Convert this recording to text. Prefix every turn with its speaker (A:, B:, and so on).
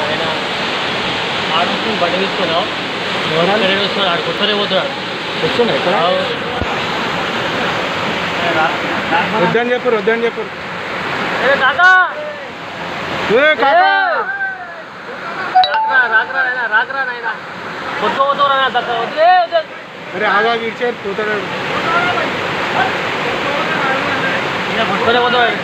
A: ఆయన ఆడుకుని బండి తీసుకున్నావు వస్తున్నాడు ఆడు కొత్తనే పోతున్నాడు
B: వస్తున్నా ఇక్కడ వద్దని చెప్పరు వద్దని చెప్పరు
A: కాకా
B: కాకా
A: రాకరా నాయన కొత్త పోతావురా దగ్గర వద్దే
B: అరే ఆగా ఇచ్చారు పోతాడు
A: కొత్తనే పోతాడు